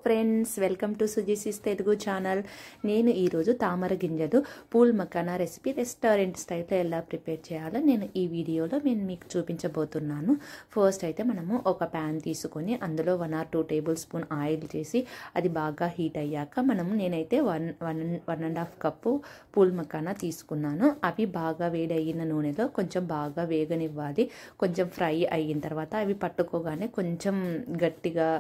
Friends welcome to Sujis Telugu channel. నేను ఈరోజు తామర గింజలు పూల్ మకానా రెసిపీ రెస్టారెంట్ స్టైల్లో ఎలా ప్రిపేర్ చేయాలో నేను ఈ వీడియోలో మీకు చూపించబోతున్నాను. ఫస్ట్ అయితే మనము ఒక ప్యాన్ తీసుకొని అందులో 1 or 2 టేబుల్ స్పూన్ ఆయిల్ చేసి అది బాగా హీట్ అయ్యాక నేనైతే 1.5 కప్పు పూల్ మకానా తీసుకున్నాను. అవి బాగా వేడయిన నూనెలో కొంచెం బాగా వేగనివ్వాలి. కొంచెం ఫ్రై అయిన తర్వాత అవి పట్టుకోగానే కొంచెం గట్టిగా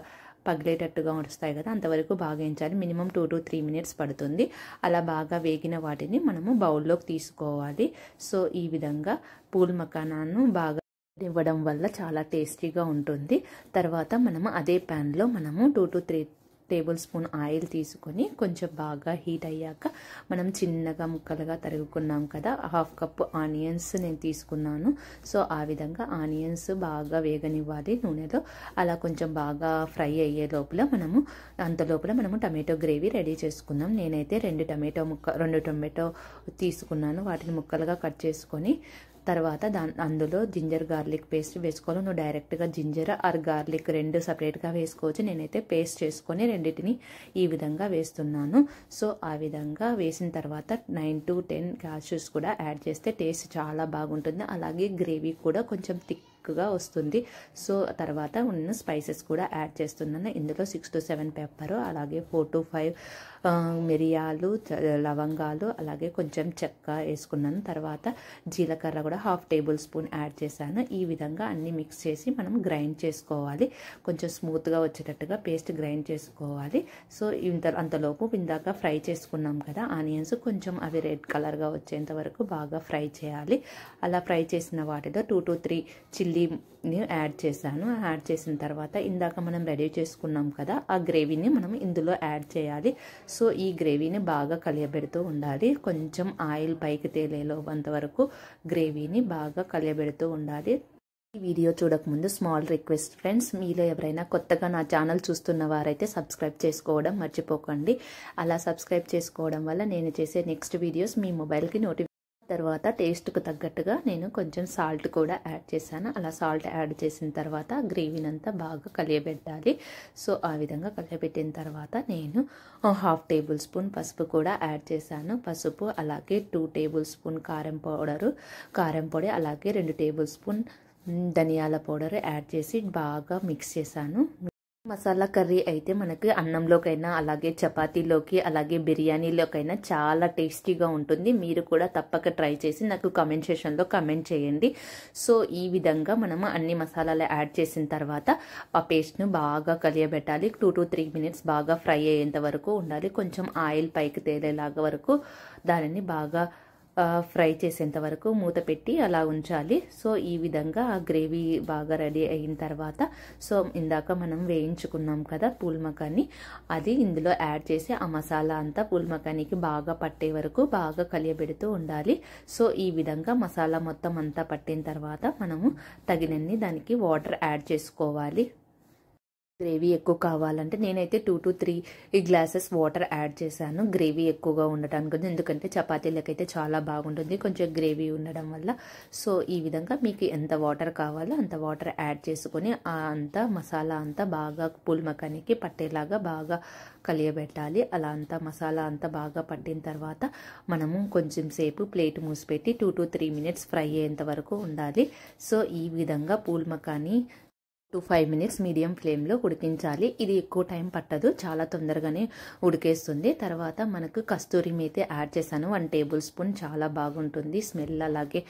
పగిలేటట్టుగా వస్తాయి కదా, అంతవరకు బాగా వేయించాలి. మినిమం 2 to 3 minutes పడుతుంది. అలా బాగా వేగిన వాటిని మనము బౌల్లోకి తీసుకోవాలి. సో ఈ విధంగా పూల్ మకానాను బాగా ఇవ్వడం వల్ల చాలా టేస్టీగా ఉంటుంది. తర్వాత మనము అదే ప్యాన్లో 2 to 3 టేబుల్ స్పూన్ ఆయిల్ తీసుకొని కొంచెం బాగా హీట్ అయ్యాక మనం చిన్నగా ముక్కలుగా తరుగుకున్నాం కదా, 1/2 కప్పు ఆనియన్స్ నేను తీసుకున్నాను. సో ఆ విధంగా ఆనియన్స్ బాగా వేగనివ్వాలి నూనెలో. అలా కొంచెం బాగా ఫ్రై అయ్యే లోపల మనము టమాటో గ్రేవీ రెడీ చేసుకుందాం. నేనైతే 2 టమాటో తీసుకున్నాను. వాటిని ముక్కలుగా కట్ చేసుకొని తర్వాత అందులో జింజర్ గార్లిక్ పేస్ట్ వేసుకోవాలి. నువ్వు డైరెక్ట్గా జింజర్ ఆర్ గార్లిక్ 2 సపరేట్గా వేసుకోవచ్చు. నేనైతే పేస్ట్ చేసుకొని రెండింటిని ఈ విధంగా వేస్తున్నాను. సో ఆ విధంగా వేసిన తర్వాత 9 to 10 క్యాష్యూస్ కూడా యాడ్ చేస్తే టేస్ట్ చాలా బాగుంటుంది. అలాగే గ్రేవీ కూడా కొంచెం థిక్గా వస్తుంది. సో తర్వాత ఉన్న స్పైసెస్ కూడా యాడ్ చేస్తున్నాను. ఇందులో 6 to 7 పెప్పర్, అలాగే 4 to 5 మిరియాలు, లవంగాలు, అలాగే కొంచెం చెక్క వేసుకున్నాను. తర్వాత జీలకర్ర కూడా 1/2 టేబుల్ స్పూన్ యాడ్ చేశాను. ఈ విధంగా అన్ని మిక్స్ చేసి మనం గ్రైండ్ చేసుకోవాలి. కొంచెం స్మూత్గా వచ్చేటట్టుగా పేస్ట్ గ్రైండ్ చేసుకోవాలి. సో అంతలోపు ఇందాక ఫ్రై చేసుకున్నాం కదా ఆనియన్స్, కొంచెం అవి రెడ్ కలర్గా వచ్చేంత వరకు బాగా ఫ్రై చేయాలి. అలా ఫ్రై చేసిన వాటిలో 2 to 3 చిల్లీని యాడ్ చేశాను. యాడ్ చేసిన తర్వాత ఇందాక మనం రెడీ చేసుకున్నాం కదా ఆ గ్రేవీని మనం ఇందులో యాడ్ చేయాలి. సో ఈ గ్రేవీని బాగా కలియబెడుతూ ఉండాలి. కొంచెం ఆయిల్ పైకి తేలేలోంత వరకు గ్రేవీని బాగా కలియబెడుతూ ఉండాలి. ఈ వీడియో చూడకముందు స్మాల్ రిక్వెస్ట్ ఫ్రెండ్స్, మీలో ఎవరైనా కొత్తగా నా ఛానల్ చూస్తున్న వారైతే సబ్స్క్రైబ్ చేసుకోవడం మర్చిపోకండి. అలా సబ్స్క్రైబ్ చేసుకోవడం వల్ల నేను చేసే నెక్స్ట్ వీడియోస్ మీ మొబైల్కి తర్వాత టేస్ట్కు తగ్గట్టుగా నేను కొంచెం సాల్ట్ కూడా యాడ్ చేశాను. అలా సాల్ట్ యాడ్ చేసిన తర్వాత గ్రేవీని అంతా బాగా కలియబెట్టాలి. సో ఆ విధంగా కలియబెట్టిన తర్వాత నేను 1/2 టేబుల్ స్పూన్ పసుపు కూడా యాడ్ చేశాను. పసుపు, అలాగే 2 టేబుల్ స్పూన్ కారం పొడి, అలాగే 2 టేబుల్ స్పూన్ ధనియాల పౌడర్ యాడ్ చేసి బాగా మిక్స్ చేశాను. మసాలా కర్రీ అయితే మనకి అన్నంలోకైనా, అలాగే చపాతీలోకి, అలాగే బిర్యానీలోకైనా చాలా టేస్టీగా ఉంటుంది. మీరు కూడా తప్పక ట్రై చేసి నాకు కామెంట్ సెక్షన్లో కామెంట్ చేయండి. సో ఈ విధంగా మనము అన్ని మసాలాలు యాడ్ చేసిన తర్వాత ఆ పేస్ట్ను బాగా కలియబెట్టాలి. 2 to 3 minutes బాగా ఫ్రై అయ్యేంత వరకు ఉండాలి. కొంచెం ఆయిల్ పైకి తేలేలాగా వరకు దానిని బాగా ఫ్రై చేసేంత వరకు మూత పెట్టి అలా ఉంచాలి. సో ఈ విధంగా ఆ గ్రేవీ బాగా రెడీ అయిన తర్వాత సో ఇందాక మనం వేయించుకున్నాం కదా పూల్ మకాని, అది ఇందులో యాడ్ చేసి ఆ మసాలా అంతా పూల్ మకానికి బాగా పట్టే వరకు బాగా కలియబెడుతూ ఉండాలి. సో ఈ విధంగా మసాలా మొత్తం అంతా పట్టిన తర్వాత మనము తగినన్ని దానికి వాటర్ యాడ్ చేసుకోవాలి. గ్రేవీ ఎక్కువ కావాలంటే నేనైతే 2 to 3 గ్లాసెస్ వాటర్ యాడ్ చేశాను, గ్రేవీ ఎక్కువగా ఉండటానికి. ఎందుకంటే చపాతీలకైతే చాలా బాగుంటుంది కొంచెం గ్రేవీ ఉండడం వల్ల. సో ఈ విధంగా మీకు ఎంత వాటర్ కావాలో అంత వాటర్ యాడ్ చేసుకొని అంతా మసాలా అంతా బాగా పూల్ మకానికి పట్టేలాగా బాగా కలియబెట్టాలి. అలా అంతా మసాలా అంతా బాగా పట్టిన తర్వాత మనము కొంచెం సేపు ప్లేట్ మూసిపెట్టి 2 to 3 minutes ఫ్రై అయ్యేంత వరకు ఉండాలి. సో ఈ విధంగా pool makhani 2 to 5 minutes medium ఫ్లేమ్లో ఉడికించాలి. ఇది ఎక్కువ టైం పట్టదు, చాలా తొందరగానే ఉడికేస్తుంది. తర్వాత మనకు కస్తూరి మేతి యాడ్ చేశాను 1 టేబుల్ స్పూన్. చాలా బాగుంటుంది స్మెల్, అలాగే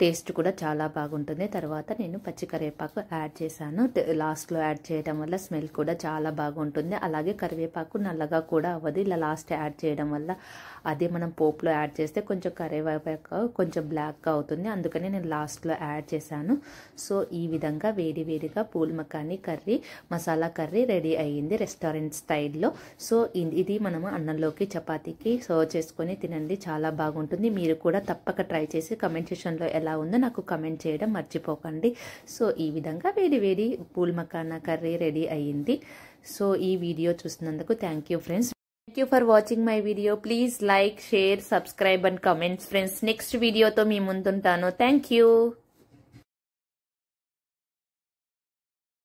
టేస్ట్ కూడా చాలా బాగుంటుంది. తర్వాత నేను పచ్చి కరివేపాకు యాడ్ చేశాను. లాస్ట్లో యాడ్ చేయడం వల్ల స్మెల్ కూడా చాలా బాగుంటుంది. అలాగే కరివేపాకు నల్లగా కూడా అవ్వదు ఇలా లాస్ట్ యాడ్ చేయడం వల్ల. అదే మనం పోపులో యాడ్ చేస్తే కొంచెం కరివేపాకు కొంచెం బ్లాక్గా అవుతుంది, అందుకని నేను లాస్ట్లో యాడ్ చేశాను. సో ఈ విధంగా వేడివేడిగా pool makhani curry, masala curry ready అయ్యింది రెస్టారెంట్ స్టైల్లో. సో ఇది మనము అన్నంలోకి, చపాతీకి సర్వ్ చేసుకొని తినండి, చాలా బాగుంటుంది. మీరు కూడా తప్పక ట్రై చేసి కమెంట్ సెక్షన్లో ఎలా ఉందో నాకు కమెంట్ చేయడం మర్చిపోకండి. సో ఈ విధంగా వేడి పూల్ మకానా కర్రీ రెడీ అయ్యింది. సో ఈ వీడియో చూసినందుకు thank you friends. Thank you for watching my video. Please like, share, subscribe and comment friends. Next video to మీ ముందుంటాను. Thank you.